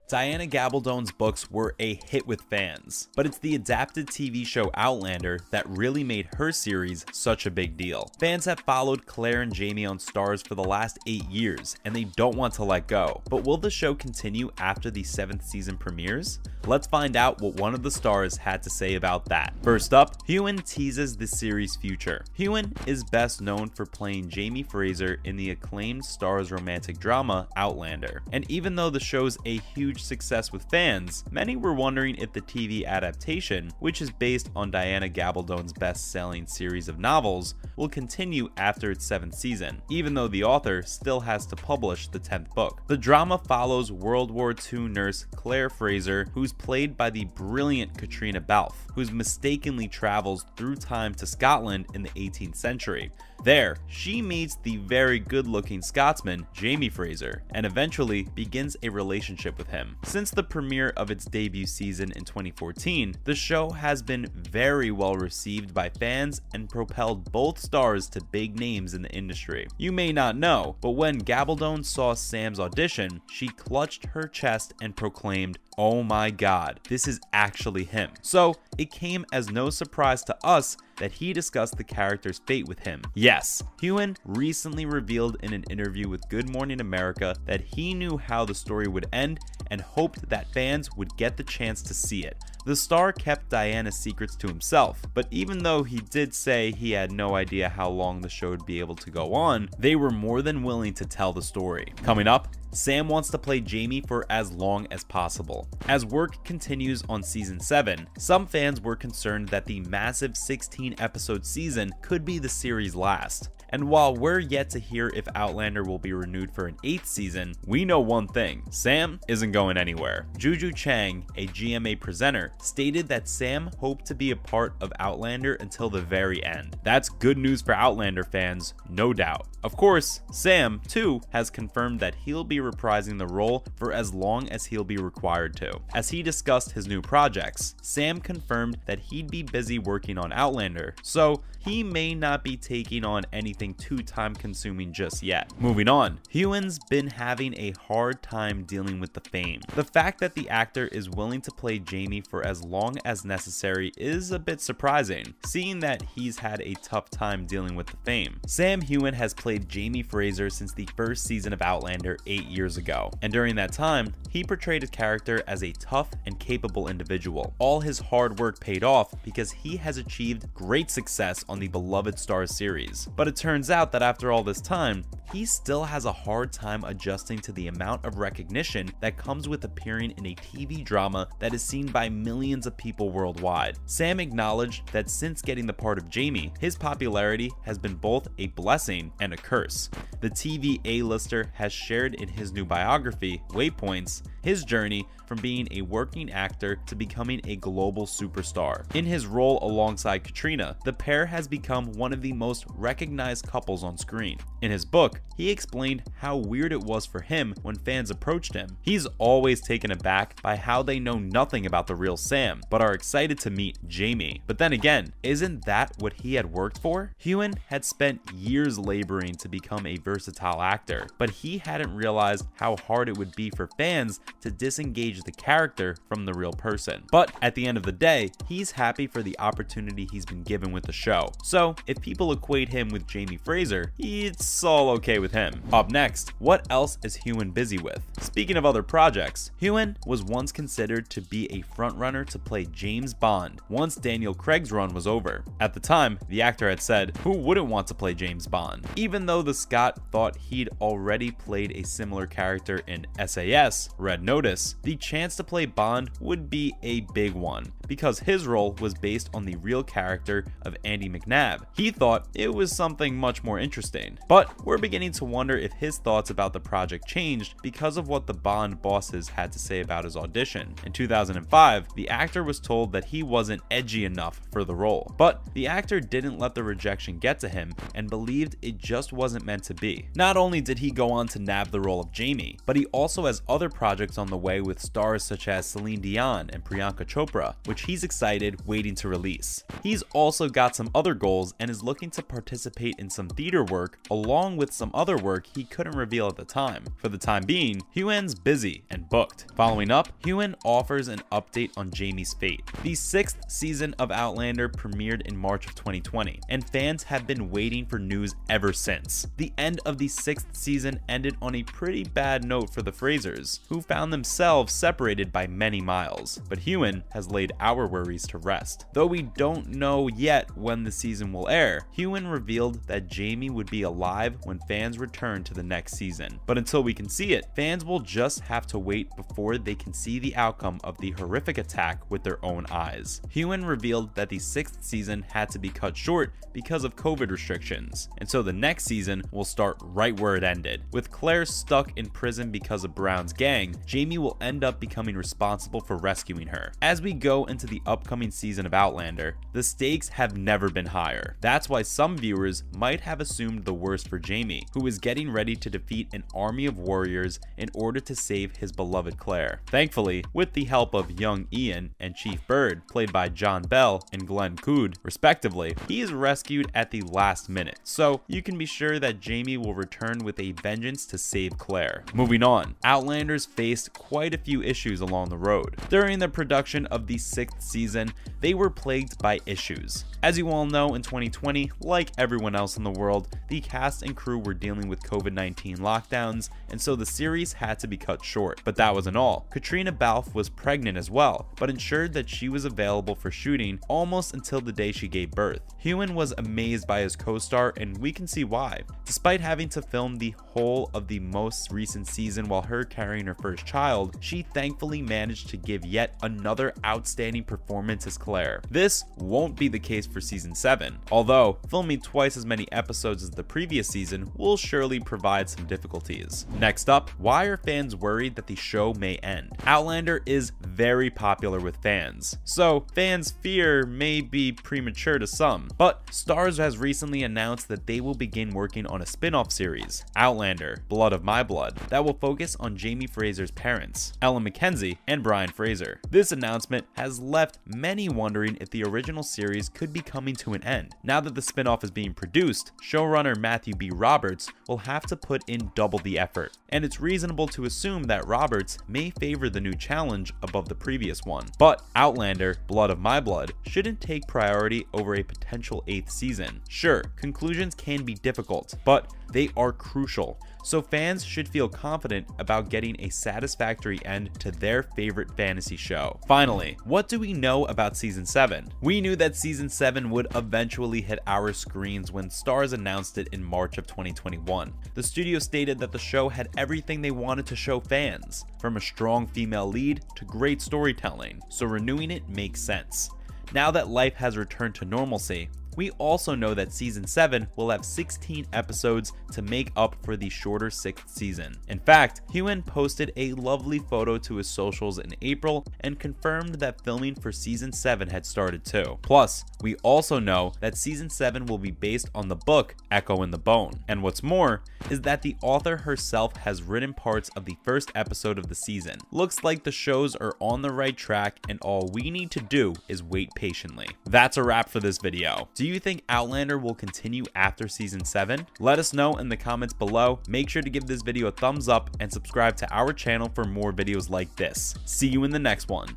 Diana Gabaldon's books were a hit with fans, but it's the adapted TV show Outlander that really made her series such a big deal. Fans have followed Claire and Jamie on Starz for the last 8 years, and they don't want to let go. But will the show continue after the 7th season premieres? Let's find out what one of the stars had to say about that. First up, Heughan teases the series' future. Heughan is best known for playing Jamie Fraser in the acclaimed Starz romantic drama Outlander. And even though the show's a huge success with fans, many were wondering if the TV adaptation, which is based on Diana Gabaldon's best-selling series of novels, will continue after its 7th season, even though the author still has to publish the 10th book. The drama follows World War II nurse Claire Fraser, who's played by the brilliant Caitriona Balfe, who mistakenly travels through time to Scotland in the 18th century. There, she meets the very good-looking Scotsman, Jamie Fraser, and eventually begins a relationship with him. Since the premiere of its debut season in 2014, the show has been very well received by fans and propelled both stars to big names in the industry. You may not know, but when Gabaldon saw Sam's audition, she clutched her chest and proclaimed, "Oh my god, this is actually him." So it came as no surprise to us that he discussed the character's fate with him. Yes, Heughan recently revealed in an interview with Good Morning America that he knew how the story would end and hoped that fans would get the chance to see it. The star kept Diana's secrets to himself, but even though he did say he had no idea how long the show would be able to go on, they were more than willing to tell the story. Coming up, Sam wants to play Jamie for as long as possible. As work continues on season 7, some fans were concerned that the massive 16-episode season could be the series' last. And while we're yet to hear if Outlander will be renewed for an 8th season, we know one thing: Sam isn't going anywhere. Juju Chang, a GMA presenter, stated that Sam hoped to be a part of Outlander until the very end. That's good news for Outlander fans, no doubt. Of course, Sam, too, has confirmed that he'll be reprising the role for as long as he'll be required to. As he discussed his new projects, Sam confirmed that he'd be busy working on Outlander, so he may not be taking on anything too time-consuming just yet. Moving on, Heughan's been having a hard time dealing with the fame. The fact that the actor is willing to play Jamie for as long as necessary is a bit surprising, seeing that he's had a tough time dealing with the fame. Sam Heughan has played Jamie Fraser since the first season of Outlander 8 years ago, and during that time, he portrayed his character as a tough and capable individual. All his hard work paid off because he has achieved great success on the beloved Starz series. But it turns out that after all this time, he still has a hard time adjusting to the amount of recognition that comes with appearing in a TV drama that is seen by millions of people worldwide. Sam acknowledged that since getting the part of Jamie, his popularity has been both a blessing and a curse. The TV A-lister has shared in his new biography, Waypoints, his journey from being a working actor to becoming a global superstar. In his role alongside Caitriona, the pair has become one of the most recognized couples on screen. In his book, he explained how weird it was for him when fans approached him. He's always taken aback by how they know nothing about the real Sam, but are excited to meet Jamie. But then again, isn't that what he had worked for? Heughan had spent years laboring to become a versatile actor, but he hadn't realized how hard it would be for fans to disengage the character from the real person. But at the end of the day, he's happy for the opportunity he's been given with the show. So if people equate him with Jamie Fraser, it's all okay with him. Up next, what else is Heughan busy with? Speaking of other projects, Heughan was once considered to be a frontrunner to play James Bond once Daniel Craig's run was over. At the time, the actor had said, who wouldn't want to play James Bond? Even though the Scot thought he'd already played a similar character in SAS, Red Notice, the chance to play Bond would be a big one, because his role was based on the real character of Andy McNabb. He thought it was something much more interesting, but we're beginning to wonder if his thoughts about the project changed because of what the Bond bosses had to say about his audition. In 2005, the actor was told that he wasn't edgy enough for the role, but the actor didn't let the rejection get to him and believed it just wasn't meant to be. Not only did he go on to nab the role of Jamie, but he also has other projects projects on the way with stars such as Celine Dion and Priyanka Chopra, which he's excited waiting to release. He's also got some other goals and is looking to participate in some theater work along with some other work he couldn't reveal at the time. For the time being, Heughan's busy and booked. Following up, Heughan offers an update on Jamie's fate. The 6th season of Outlander premiered in March of 2020, and fans have been waiting for news ever since. The end of the 6th season ended on a pretty bad note for the Frasers, who found themselves separated by many miles, but Heughan has laid our worries to rest. Though we don't know yet when the season will air, Heughan revealed that Jamie would be alive when fans return to the next season. But until we can see it, fans will just have to wait before they can see the outcome of the horrific attack with their own eyes. Heughan revealed that the 6th season had to be cut short because of COVID restrictions, and so the next season will start right where it ended. With Claire stuck in prison because of Brown's gang, Jamie will end up becoming responsible for rescuing her. As we go into the upcoming season of Outlander, the stakes have never been higher. That's why some viewers might have assumed the worst for Jamie, who is getting ready to defeat an army of warriors in order to save his beloved Claire. Thankfully, with the help of young Ian and Chief Bird, played by John Bell and Glenn Cood, respectively, he is rescued at the last minute, so you can be sure that Jamie will return with a vengeance to save Claire. Moving on, Outlanders faced quite a few issues along the road. During the production of the 6th season, they were plagued by issues. As you all know, in 2020, like everyone else in the world, the cast and crew were dealing with COVID-19 lockdowns, and so the series had to be cut short. But that wasn't all. Caitriona Balfe was pregnant as well, but ensured that she was available for shooting almost until the day she gave birth. Heughan was amazed by his co-star, and we can see why. Despite having to film the whole of the most recent season while her carrying her first child, she thankfully managed to give yet another outstanding performance as Claire. This won't be the case for season 7, although filming twice as many episodes as the previous season will surely provide some difficulties. Next up, why are fans worried that the show may end? Outlander is very popular with fans, so fans' fear may be premature to some, but Starz has recently announced that they will begin working on a spin-off series, Outlander, Blood of My Blood, that will focus on Jamie Fraser's parents, Ellen Mackenzie and Brian Fraser. This announcement has left many wondering if the original series could be coming to an end. Now that the spin-off is being produced, showrunner Matthew B. Roberts will have to put in double the effort, and it's reasonable to assume that Roberts may favor the new challenge above the previous one. But Outlander, Blood of My Blood shouldn't take priority over a potential 8th season. Sure, conclusions can be difficult, but they are crucial, so fans should feel confident about getting a satisfactory end to their favorite fantasy show. Finally, what do we know about season 7? We knew that season 7 would eventually hit our screens when Starz announced it in March of 2021. The studio stated that the show had everything they wanted to show fans, from a strong female lead to great storytelling, so renewing it makes sense. Now that life has returned to normalcy, we also know that season 7 will have 16 episodes to make up for the shorter 6th season. In fact, Heughan posted a lovely photo to his socials in April and confirmed that filming for season 7 had started too. Plus, we also know that season 7 will be based on the book Echo in the Bone. And what's more is that the author herself has written parts of the first episode of the season. Looks like the shows are on the right track, and all we need to do is wait patiently. That's a wrap for this video. Do you think Outlander will continue after season 7? Let us know in the comments below. Make sure to give this video a thumbs up and subscribe to our channel for more videos like this. See you in the next one.